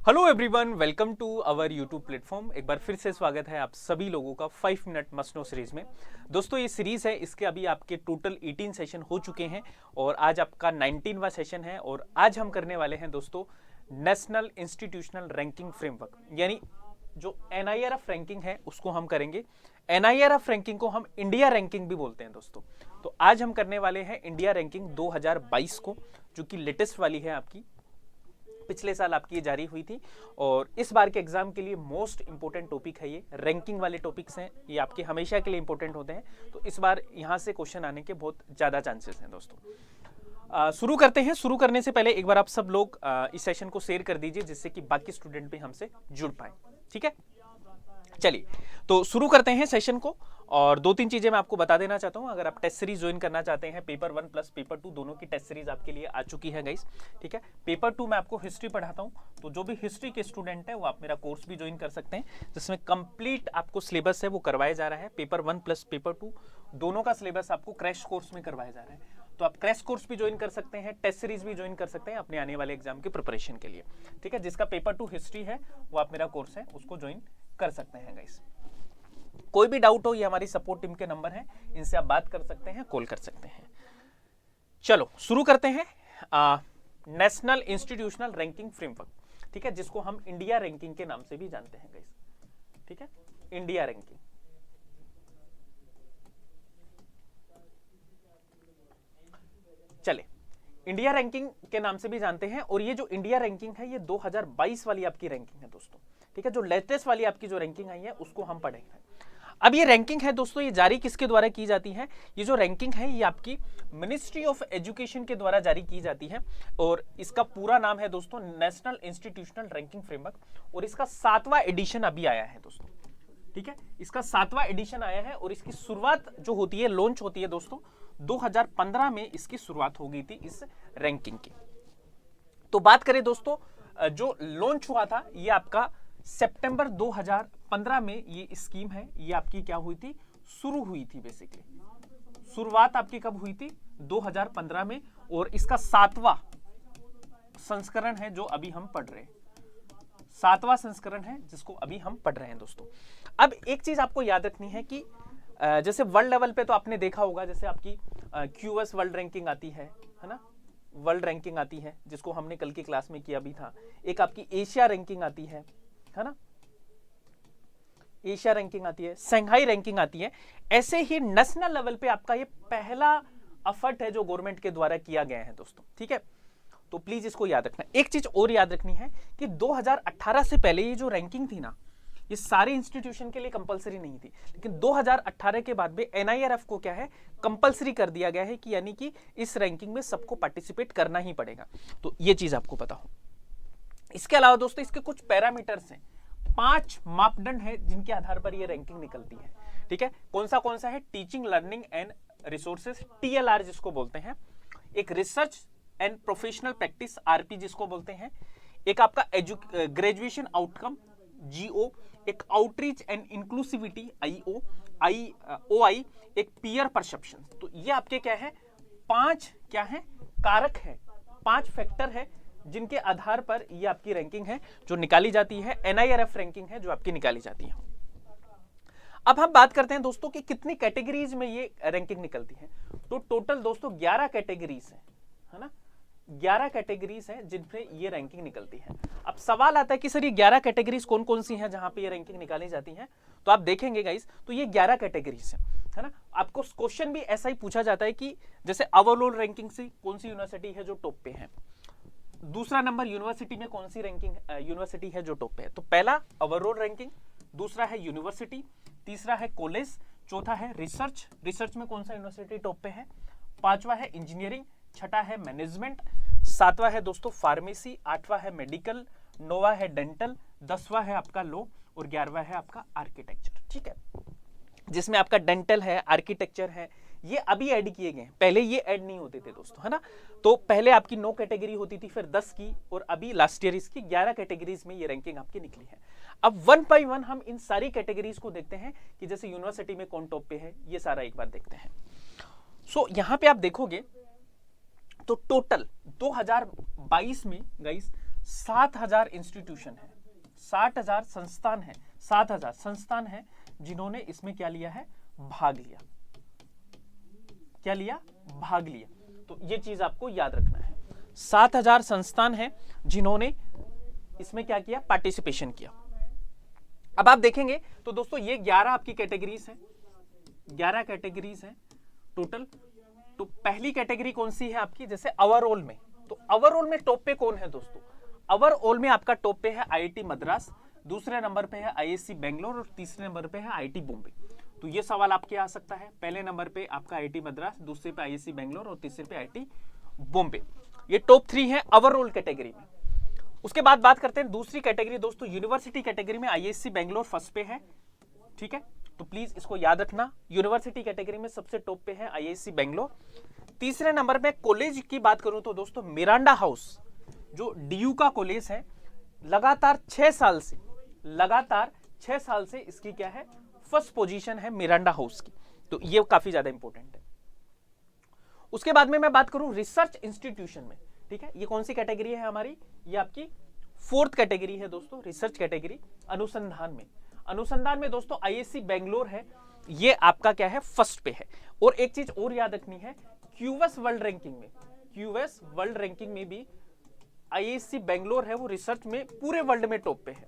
Hello everyone, welcome to our YouTube platform. एक बार फिर से स्वागत है आप सभी लोगों का 5 मिनट मस्ट नो सीरीज में। दोस्तों ये सीरीज है, इसके अभी आपके टोटल 18 सेशन हो चुके हैं और आज आपका 19वां सेशन है। और आज हम करने वाले हैं दोस्तों नेशनल इंस्टीट्यूशनल रैंकिंग फ्रेमवर्क, यानी जो NIRF रैंकिंग है उसको हम करेंगे। NIRF रैंकिंग को हम इंडिया रैंकिंग भी बोलते हैं दोस्तों। तो आज हम करने वाले हैं इंडिया रैंकिंग 2022 को, जो कि लेटेस्ट वाली है आपकी। पिछले साल आपकी ये जारी हुई थी और इस बार के एग्जाम के लिए मोस्ट इंपोर्टेंट टॉपिक है। ये रैंकिंग वाले टॉपिक्स हैं, ये आपके हमेशा के लिए इंपोर्टेंट होते हैं, तो इस बार यहाँ से क्वेश्चन आने के बहुत ज़्यादा चांसेस हैं दोस्तों। शुरू करते हैं। शुरू करने से पहले एक बार आप सब लोग इस सेशन को शेयर कर दीजिए, जिससे कि बाकी स्टूडेंट भी हमसे जुड़ पाए। ठीक है, चलिए तो शुरू करते हैं सेशन को। और दो तीन चीजें मैं आपको बता देना चाहता हूं। अगर आप टेस्ट सीरीज ज्वाइन करना चाहते हैं, पेपर 1 प्लस पेपर 2 दोनों की टेस्ट सीरीज आपके लिए आ चुकी है गाइस। ठीक है, पेपर 2 मैं आपको हिस्ट्री पढ़ाता हूं, तो जो भी हिस्ट्री के स्टूडेंट है वो आप मेरा कोर्स भी ज्वाइन कर सकते हैं, जिसमें कंप्लीट आपको सिलेबस है वो करवाया जा रहा है। पेपर 1 प्लस पेपर 2 दोनों का सिलेबस आपको क्रैश कोर्स में करवाया जा रहा है, तो आप क्रैश कोर्स भी ज्वाइन कर सकते हैं, टेस्ट सीरीज भी ज्वाइन कर सकते हैं अपने आने वाले एग्जाम की प्रिपरेशन के लिए। ठीक है, जिसका पेपर 2 हिस्ट्री है वो आप मेरा कोर्स है उसको ज्वाइन कर सकते हैं गाइस। कोई भी डाउट हो, ये हमारी सपोर्ट टीम के नंबर हैं, इनसे आप बात कर सकते हैं, कॉल कर सकते हैं। चलो शुरू करते हैं। नेशनल इंस्टीट्यूशनल रैंकिंग फ्रेमवर्क, ठीक है, जिसको हम इंडिया रैंकिंग के नाम से भी जानते हैं गाइस। ठीक है, इंडिया रैंकिंग। चले, इंडिया रैंकिंग के नाम से भी जानते हैं। और ये जो इंडिया रैंकिंग है ये 2022 वाली आपकी रैंकिंग है दोस्तों। ठीक है, जो लेटेस्ट वाली आपकी जो रैंकिंग आई है उसको हम पढ़ेंगे। अब ये रैंकिंग है दोस्तों, ये जारी किसके द्वारा की जाती है? ये जो रैंकिंग है ये आपकी मिनिस्ट्री ऑफ एजुकेशन के द्वारा जारी की जाती है और इसका पूरा नाम है दोस्तों नेशनल इंस्टीट्यूशनल रैंकिंग फ्रेमवर्क। और इसका 7वां एडिशन अभी आया है दोस्तों। ठीक है, इसका 7वां एडिशन आया है और इसकी शुरुआत जो होती है, लॉन्च होती है दोस्तों 2015 में इसकी शुरुआत हो गई थी इस रैंकिंग की। तो बात करें दोस्तों, जो लॉन्च हुआ था ये आपका सितंबर 2015 में ये स्कीम है, ये आपकी क्या हुई थी, शुरू हुई थी। बेसिकली शुरुआत आपकी कब हुई थी? 2015 में। और इसका 7वां संस्करण है जो अभी हम पढ़ रहे हैं, 7वां संस्करण है जिसको अभी हम पढ़ रहे हैं दोस्तों। अब एक चीज आपको याद रखनी है कि जैसे वर्ल्ड लेवल पे तो आपने देखा होगा, जैसे आपकी QS वर्ल्ड रैंकिंग आती है ना, वर्ल्ड रैंकिंग आती है जिसको हमने कल की क्लास में किया भी था। एक आपकी एशिया रैंकिंग आती है ना, एशिया रैंकिंग आती है, शंघाई रैंकिंग आती है। ऐसे ही नेशनल लेवल पे आपका ये पहला एफर्ट है जो गवर्नमेंट के द्वारा किया गया है दोस्तों। ठीक है, तो प्लीज इसको याद रखना। एक चीज और याद रखनी है कि 2018 से पहले ये जो रैंकिंग थी ना, ये सारे इंस्टीट्यूशन के लिए कंपलसरी नहीं थी, लेकिन 2018 के बाद में NIRF को क्या है, कंपलसरी कर दिया गया है कि यानी कि इस रैंकिंग में सबको पार्टिसिपेट करना ही पड़ेगा। तो ये चीज आपको पता हो। इसके अलावा दोस्तों इसके कुछ पैरामीटर्स हैं, 5 मापदंड है जिनके आधार पर ये रैंकिंग निकलती है। ठीक है, कौन सा है? Teaching, learning and resources, TLR जिसको बोलते हैं। एक research and professional practice, RP जिसको बोलते हैं। एक आपका ग्रेजुएशन आउटकम, GO। एक आउटरीच एंड इंक्लूसिविटी, OI। एक पीयर परसेप्शन। तो ये आपके क्या है, 5 क्या है, कारक है, 5 फैक्टर है जिनके आधार पर ये आपकी रैंकिंग है जो निकाली जाती है। NIRF रैंकिंग है जो आपकी निकाली जाती है। अब हम बात करते हैं दोस्तों कि कितनी कैटेगरीज में ये रैंकिंग निकलती है। तो टोटल दोस्तों 11 कैटेगरीज है ना, 11 कैटेगरीज हैं जिनमें ये रैंकिंग निकलती है। अब सवाल आता है कि सर ये 11 कैटेगरीज कौन कौन सी हैं जहां पे ये रैंकिंग निकाली जाती है? तो आप देखेंगे गाइस, तो ये 11 कैटेगरीज है ना। आपको क्वेश्चन भी ऐसा ही पूछा जाता है कि जैसे ओवरऑल रैंकिंग से कौन सी यूनिवर्सिटी है जो टॉप पे है, दूसरा नंबर यूनिवर्सिटी में कौन सी रैंकिंग यूनिवर्सिटी है जो टॉप पे है। तो पहला ओवरऑल रैंकिंग, दूसरा है यूनिवर्सिटी, तीसरा है कॉलेज, चौथा है रिसर्च में कौन सा यूनिवर्सिटी टॉप पे है, पांचवा है इंजीनियरिंग, छठा है मैनेजमेंट, सातवां है दोस्तों फार्मेसी, आठवां है मेडिकल, नौवां है डेंटल, 10वां है आपका लॉ और 11वां है आपका आर्किटेक्चर। ठीक है, जिसमें आपका डेंटल है, आर्किटेक्चर है, ये अभी ऐड किए गए, पहले ये ऐड नहीं होते थे दोस्तों, है ना। तो पहले आपकी 9 कैटेगरी होती थी, फिर 10 की, और अभी लास्ट ईयर इसकी 11 कैटेगरीज में ये रैंकिंग आपकी निकली है। अब 1 बाय 1 हम इन सारी कैटेगरीज को देखते हैं कि जैसे यूनिवर्सिटी में कौन टॉप पे है, ये सारा एक बार देखते हैं। सो यहां पे आप देखोगे तो टोटल 2022 में गाइस 60,000 इंस्टीट्यूशन है, 60,000 संस्थान है, 7,000 संस्थान है जिन्होंने इसमें क्या लिया है, भाग लिया। क्या लिया, भाग लिया। तो ये चीज आपको याद रखना है, 7,000 संस्थान है जिन्होंने इसमें क्या किया, पार्टिसिपेशन किया। अब आप देखेंगे तो दोस्तों ये 11 आपकी कैटेगरीज हैं, 11 कैटेगरीज हैं टोटल। तो पहली कैटेगरी कौन सी है आपकी, जैसे ओवरऑल में, तो ओवरऑल में टॉप पे कौन है दोस्तों, ओवरऑल में आपका टॉप पे है आईआईटी मद्रास, दूसरे नंबर पे है आईआईसी बेंगलोर और तीसरे नंबर पे है आईआईटी बॉम्बे। तो ये सवाल आपके आ सकता है, पहले नंबर पे आपका आईआईटी मद्रास, दूसरे पे आईआईसी बेंगलोर और तीसरे पे आईआईटी बॉम्बे। ये टॉप 3 है ओवरऑल कैटेगरी में। उसके बाद बात करते हैं दूसरी कैटेगरी दोस्तों, यूनिवर्सिटी कैटेगरी में आईआईसी बेंगलोर फर्स्ट पे है, ठीक है, तो प्लीज इसको याद रखना। यूनिवर्सिटी कैटेगरी में सबसे टॉप पे है आईआईसी बेंगलोर। तीसरे नंबर पे कॉलेज की बात करूं तो दोस्तों मिरांडा हाउस, जो डीयू का कॉलेज है, लगातार 6 साल से इसकी क्या है, फर्स्ट पोजीशन है मिरांडा हाउस की। तो ये काफी ज्यादा इंपॉर्टेंट है। उसके बाद में मैं बात करूं रिसर्च इंस्टीट्यूशन में, ठीक है, ये कौन सी कैटेगरी है हमारी, ये आपकी 4th कैटेगरी है दोस्तों, रिसर्च कैटेगरी। अनुसंधान में दोस्तों आईआईसी बेंगलोर है, ये आपका क्या है, फर्स्ट पे है। और एक चीज और याद रखनी है, क्यूएस वर्ल्ड रैंकिंग में भी आईआईसी बेंगलोर है, वो रिसर्च में पूरे वर्ल्ड में टॉप पे है,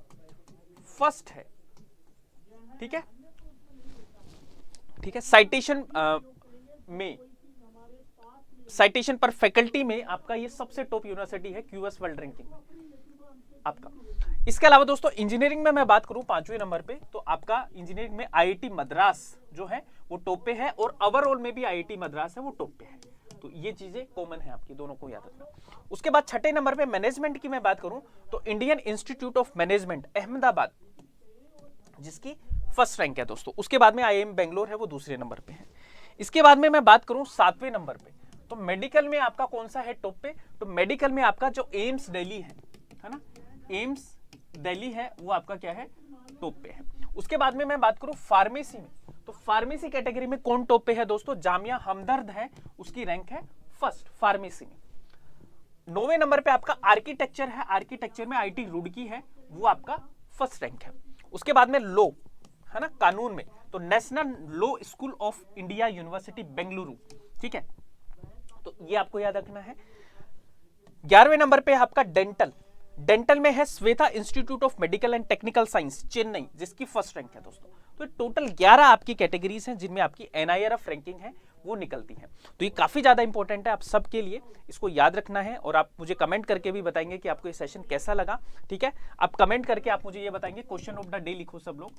फर्स्ट है, ठीक है, ठीक है। साइटेशन पर फैकल्टी में आपका ये सबसे टॉप यूनिवर्सिटी है क्यूएस वर्ल्ड रैंकिंग में आपका। इसके अलावा दोस्तों इंजीनियरिंग में मैं बात करूं 5वें नंबर पे, तो आपका इंजीनियरिंग में आईआईटी मद्रास जो है वो टॉप पे है, और ओवरऑल में भी आईआईटी मद्रास है वो टॉप पे है। तो ये चीजें कॉमन है आपकी, दोनों को याद रखना। उसके बाद 6ठे नंबर पे मैनेजमेंट की मैं बात करूं तो Indian institute of management Ahmedabad, जिसकी फर्स्ट रैंक है दोस्तों। उसके बाद में आईआईएम बेंगलोर है, वो दूसरे नंबर पे है। इसके बाद में मैं बात करूं 7वें नंबर पे, तो मेडिकल में आपका कौन सा है टॉप पे, तो मेडिकल में आपका जो एम्स दिल्ली है ना, एम्स दिल्ली है, वो आपका क्या है, टॉप पे है। उसके बाद में मैं बात करूं फार्मेसी में, तो फार्मेसी कैटेगरी में कौन टॉप पे है दोस्तों, जामिया हमदर्द है, उसकी रैंक है फर्स्ट फार्मेसी में। 9वें नंबर पे आपका आर्किटेक्चर है, आर्किटेक्चर में आईटी रुड़की है, वो आपका फर्स्ट रैंक है। उसके बाद में लॉ है ना, कानून में, तो national law school of India university Bengaluru, ठीक है, तो ये आपको याद रखना है। 11वें नंबर पे आपका डेंटल में है Shweta institute of medical and technical science Chennai, जिसकी फर्स्ट रैंक है दोस्तों। तो टोटल 11 आपकी कैटेगरीज हैं जिनमें आपकी एनआईआरएफ रैंकिंग है वो निकलती है। तो ये काफी ज्यादा इंपॉर्टेंट है आप सबके लिए, इसको याद रखना है। और आप मुझे कमेंट करके भी बताएंगे कि आपको ये सेशन कैसा लगा, ठीक है। आप कमेंट करके आप मुझे ये बताएंगे, क्वेश्चन ऑफ द डे लिखो सब लोग,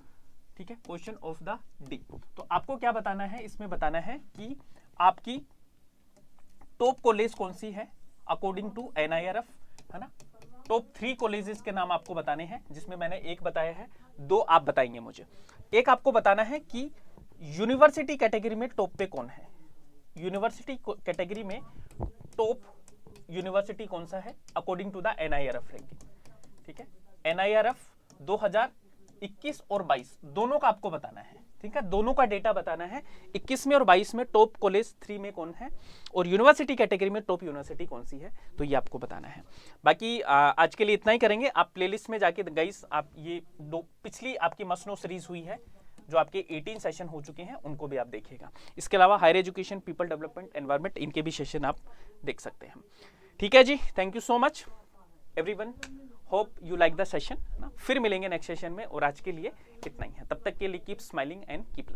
ठीक है, क्वेश्चन ऑफ द डे। तो आपको क्या बताना है, इसमें बताना है कि आपकी टॉप कॉलेज कौन सी है अकॉर्डिंग टू एनआईआरएफ, है ना। टॉप 3 कॉलेजेस के नाम आपको बताने हैं, जिसमें मैंने एक बताया है, 2 आप बताएंगे मुझे। एक आपको बताना है कि यूनिवर्सिटी कैटेगरी में टॉप पे कौन है, यूनिवर्सिटी कैटेगरी में टॉप यूनिवर्सिटी कौन सा है according to the NIRF ranking, ठीक है। एनआईआरएफ 2021 और 22 दोनों का आपको बताना है, ठीक है, दोनों का डेटा बताना है। 21 में और 22 में टॉप कॉलेज 3 में कौन है, और यूनिवर्सिटी कैटेगरी में टॉप यूनिवर्सिटी कौन सी है, तो ये आपको बताना है। बाकी आज के लिए इतना ही करेंगे। आप प्लेलिस्ट में जाके गाइस आप ये पिछली आपकी मस्ट नो सीरीज हुई है, जो आपके 18 सेशन हो चुके हैं, उनको भी आप देखिएगा। इसके अलावा higher education, people development, environment, इनके भी सेशन आप देख सकते हैं, ठीक है जी। Thank you so much everyone, hope you like the session ना। फिर मिलेंगे नेक्स्ट सेशन में, और आज के लिए इतना ही है। तब तक के लिए कीप स्माइलिंग एंड कीप